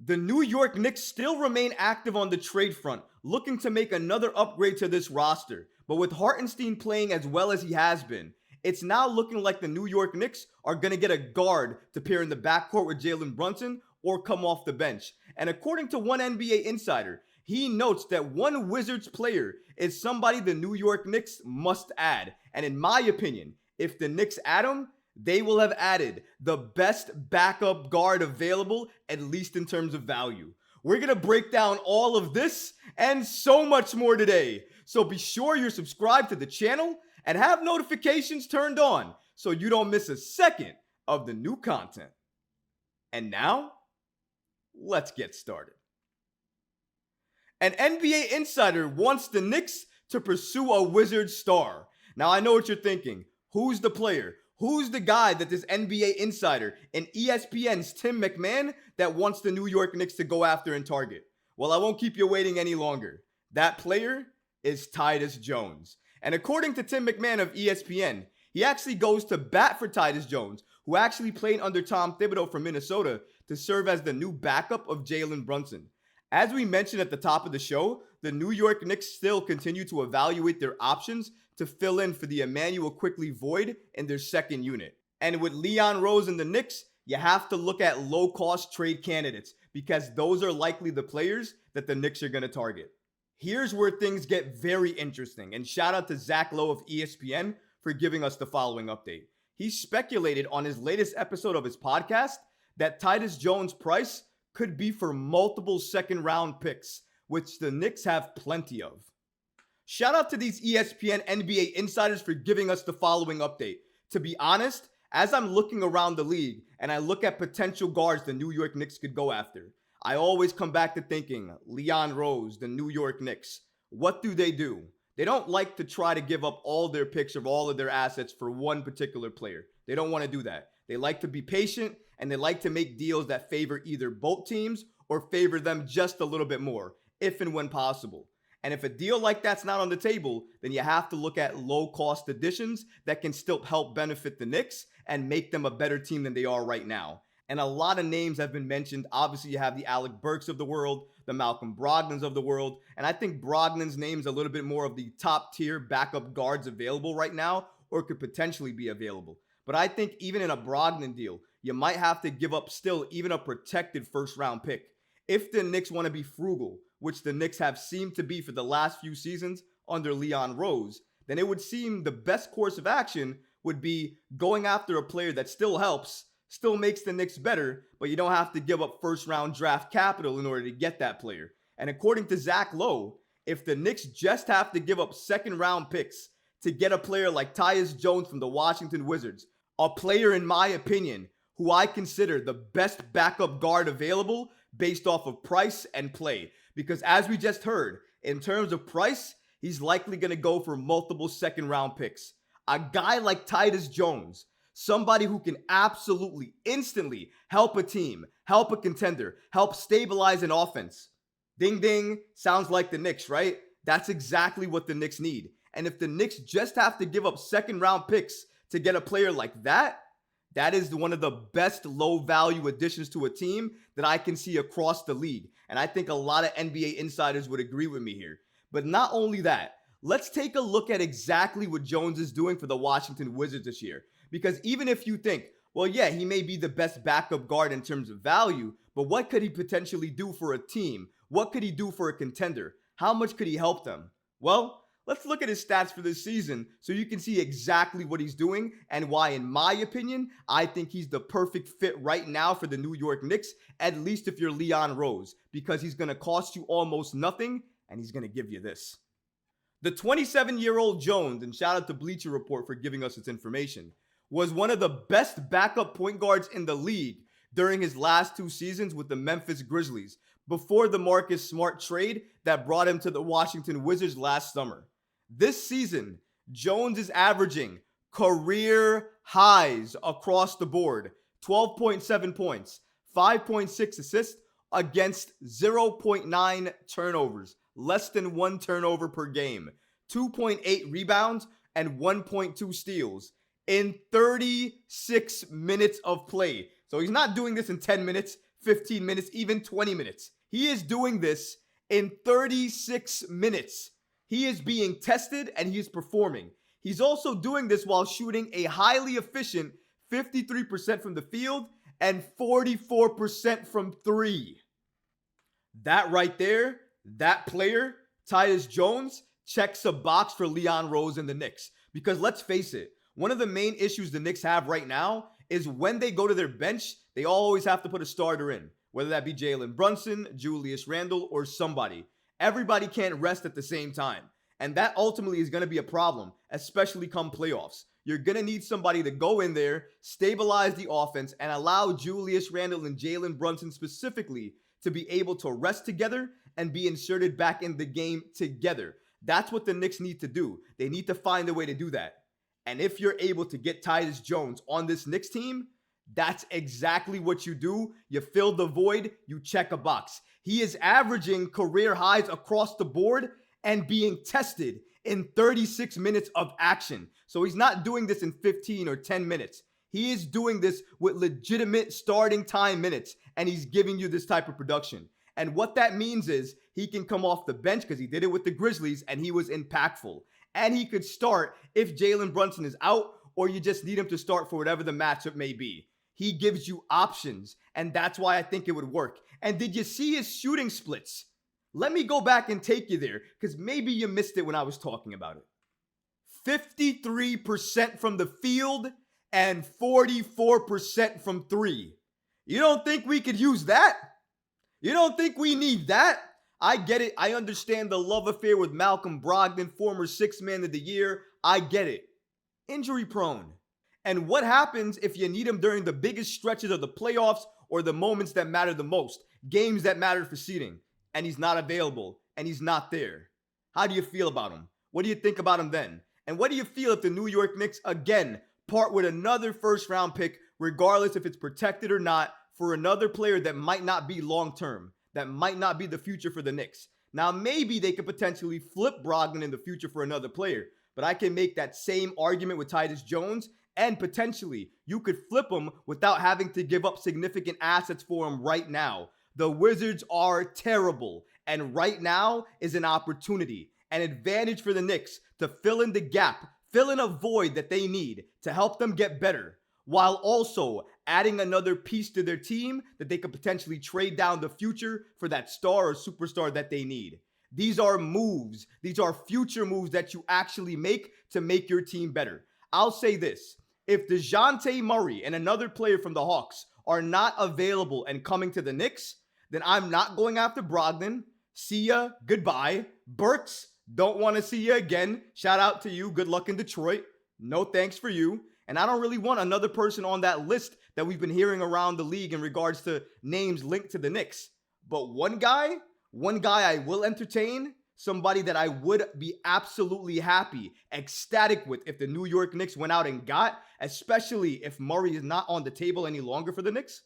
The New York Knicks still remain active on the trade front, looking to make another upgrade to this roster. But with Hartenstein playing as well as he has been, it's now looking like the New York Knicks are going to get a guard to pair in the backcourt with Jalen Brunson or come off the bench. And according to one NBA insider, he notes that one Wizards player is somebody the New York Knicks must add. And in my opinion, if the Knicks add him, they will have added the best backup guard available, at least in terms of value. We're going to break down all of this and so much more today. So be sure you're subscribed to the channel and have notifications turned on so you don't miss a second of the new content. And now, let's get started. An NBA insider wants the Knicks to pursue a Wizards star. Now, I know what you're thinking. Who's the player? Who's the guy that this NBA insider and ESPN's Tim McMahon that wants the New York Knicks to go after and target? Well, I won't keep you waiting any longer. That player is Tyus Jones. And according to Tim McMahon of ESPN, he actually goes to bat for Tyus Jones, who actually played under Tom Thibodeau from Minnesota to serve as the new backup of Jalen Brunson. As we mentioned at the top of the show, the New York Knicks still continue to evaluate their options to fill in for the Emmanuel Quickley void in their second unit. And with Leon Rose and the Knicks, you have to look at low-cost trade candidates because those are likely the players that the Knicks are going to target. Here's where things get very interesting, and shout out to Zach Lowe of ESPN for giving us the following update. He speculated on his latest episode of his podcast that Tyus Jones' price could be for multiple second-round picks, which the Knicks have plenty of. Shout out to these ESPN NBA insiders for giving us the following update. To be honest, as I'm looking around the league and I look at potential guards the New York Knicks could go after, I always come back to thinking, Leon Rose, the New York Knicks. What do? They don't like to try to give up all their picks or all of their assets for one particular player. They don't want to do that. They like to be patient and they like to make deals that favor either both teams or favor them just a little bit more, if and when possible. And if a deal like that's not on the table, then you have to look at low-cost additions that can still help benefit the Knicks and make them a better team than they are right now. And a lot of names have been mentioned. Obviously, you have the Alec Burks of the world, the Malcolm Brogdons of the world. And I think Brogdon's name's a little bit more of the top-tier backup guards available right now or could potentially be available. But I think even in a Brogdon deal, you might have to give up still even a protected first-round pick. If the Knicks want to be frugal, which the Knicks have seemed to be for the last few seasons under Leon Rose, then it would seem the best course of action would be going after a player that still helps, still makes the Knicks better, but you don't have to give up first-round draft capital in order to get that player. And according to Zach Lowe, if the Knicks just have to give up second-round picks to get a player like Tyus Jones from the Washington Wizards, a player, in my opinion, who I consider the best backup guard available based off of price and play. Because as we just heard, in terms of price, he's likely going to go for multiple second-round picks. A guy like Tyus Jones, somebody who can absolutely, instantly help a team, help a contender, help stabilize an offense. Ding, ding, sounds like the Knicks, right? That's exactly what the Knicks need. And if the Knicks just have to give up second-round picks to get a player like that, that is one of the best low-value additions to a team that I can see across the league. And I think a lot of NBA insiders would agree with me here. But not only that, let's take a look at exactly what Jones is doing for the Washington Wizards this year. Because even if you think, well, yeah, he may be the best backup guard in terms of value, but what could he potentially do for a team? What could he do for a contender? How much could he help them? Well, let's look at his stats for this season so you can see exactly what he's doing and why, in my opinion, I think he's the perfect fit right now for the New York Knicks, at least if you're Leon Rose, because he's going to cost you almost nothing and he's going to give you this. The 27-year-old Jones, and shout out to Bleacher Report for giving us its information, was one of the best backup point guards in the league during his last 2 seasons with the Memphis Grizzlies, before the Marcus Smart trade that brought him to the Washington Wizards last summer. This season, Jones is averaging career highs across the board. 12.7 points, 5.6 assists against 0.9 turnovers, less than 1 turnover per game, 2.8 rebounds, and 1.2 steals in 36 minutes of play. So he's not doing this in 10 minutes, 15 minutes, even 20 minutes. He is doing this in 36 minutes. He is being tested and he is performing. He's also doing this while shooting a highly efficient 53% from the field and 44% from three. That right there, that player, Tyus Jones, checks a box for Leon Rose and the Knicks. Because let's face it, one of the main issues the Knicks have right now is when they go to their bench, they always have to put a starter in, whether that be Jalen Brunson, Julius Randle, or somebody. Everybody can't rest at the same time. And that ultimately is going to be a problem, especially come playoffs. You're going to need somebody to go in there, stabilize the offense, and allow Julius Randle and Jalen Brunson specifically to be able to rest together and be inserted back in the game together. That's what the Knicks need to do. They need to find a way to do that. And if you're able to get Tyus Jones on this Knicks team, that's exactly what you do. You fill the void, you check a box. He is averaging career highs across the board and being tested in 36 minutes of action. So he's not doing this in 15 or 10 minutes. He is doing this with legitimate starting time minutes, and he's giving you this type of production. And what that means is he can come off the bench because he did it with the Grizzlies and he was impactful. And he could start if Jalen Brunson is out or you just need him to start for whatever the matchup may be. He gives you options, and that's why I think it would work. And did you see his shooting splits? Let me go back and take you there because maybe you missed it when I was talking about it. 53% from the field and 44% from three. You don't think we could use that? You don't think we need that? I get it. I understand the love affair with Malcolm Brogdon, former sixth man of the year. I get it. Injury prone. And what happens if you need him during the biggest stretches of the playoffs or the moments that matter the most, games that matter for seeding, and he's not available and he's not there? How do you feel about him? What do you think about him then? And what do you feel if the New York Knicks again part with another first round pick, regardless if it's protected or not, for another player that might not be long term, that might not be the future for the Knicks? Now, maybe they could potentially flip Brogdon in the future for another player, but I can make that same argument with Tyus Jones, and potentially you could flip him without having to give up significant assets for him right now. The Wizards are terrible, and right now is an opportunity, an advantage for the Knicks to fill in the gap, fill in a void that they need to help them get better, while also adding another piece to their team that they could potentially trade down the future for that star or superstar that they need. These are moves. These are future moves that you actually make to make your team better. I'll say this. If DeJounte Murray and another player from the Hawks are not available and coming to the Knicks, then I'm not going after Brogdon. See ya. Goodbye. Burks, don't want to see you again. Shout out to you. Good luck in Detroit. No thanks for you. And I don't really want another person on that list that we've been hearing around the league in regards to names linked to the Knicks. But one guy I will entertain, somebody that I would be absolutely happy, ecstatic with if the New York Knicks went out and got, especially if Murray is not on the table any longer for the Knicks,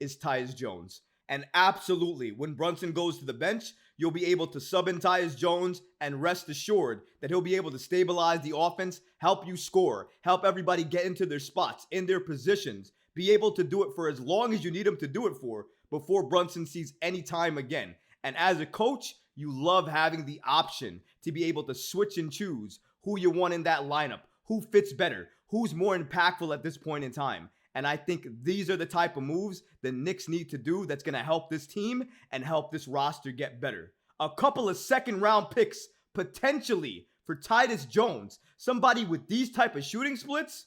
is Tyus Jones. And absolutely, when Brunson goes to the bench, you'll be able to sub in Tyus Jones and rest assured that he'll be able to stabilize the offense, help you score, help everybody get into their spots, in their positions, be able to do it for as long as you need him to do it for before Brunson sees any time again. And as a coach, you love having the option to be able to switch and choose who you want in that lineup, who fits better, who's more impactful at this point in time. And I think these are the type of moves the Knicks need to do that's going to help this team and help this roster get better. A couple of second-round picks potentially for Tyus Jones, somebody with these type of shooting splits,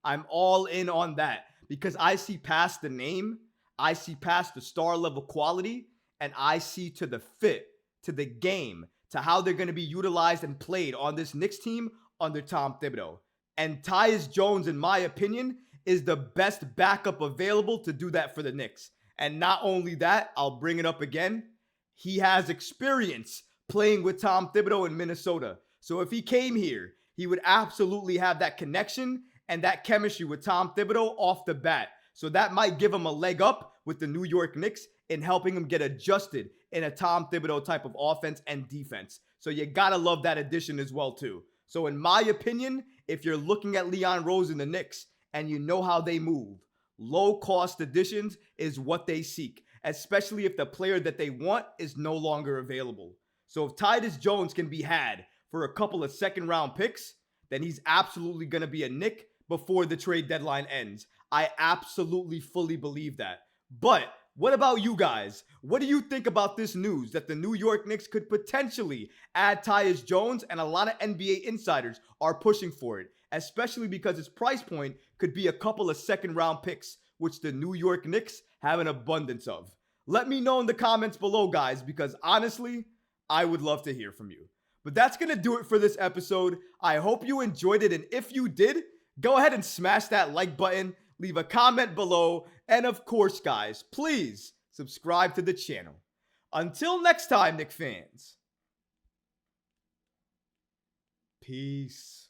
I'm all in on that because I see past the name, I see past the star-level quality, and I see to the fit, to the game, to how they're going to be utilized and played on this Knicks team under Tom Thibodeau. And Tyus Jones, in my opinion, is the best backup available to do that for the Knicks. And not only that, I'll bring it up again, he has experience playing with Tom Thibodeau in Minnesota. So if he came here, he would absolutely have that connection and that chemistry with Tom Thibodeau off the bat. So that might give him a leg up with the New York Knicks in helping him get adjusted in a Tom Thibodeau type of offense and defense. So you gotta love that addition as well too. So in my opinion, if you're looking at Leon Rose in the Knicks and you know how they move, Low-cost additions is what they seek, especially if the player that they want is no longer available. So if Tyus Jones can be had for a couple of second-round picks, then he's absolutely going to be a Knick before the trade deadline ends. I absolutely fully believe that. But what about you guys? What do you think about this news that the New York Knicks could potentially add Tyus Jones, and a lot of NBA insiders are pushing for it, especially because its price point could be a couple of second-round picks, which the New York Knicks have an abundance of? Let me know in the comments below, guys, because honestly, I would love to hear from you. But that's going to do it for this episode. I hope you enjoyed it, and if you did, go ahead and smash that like button, leave a comment below, and of course, guys, please subscribe to the channel. Until next time, Knick fans. Peace.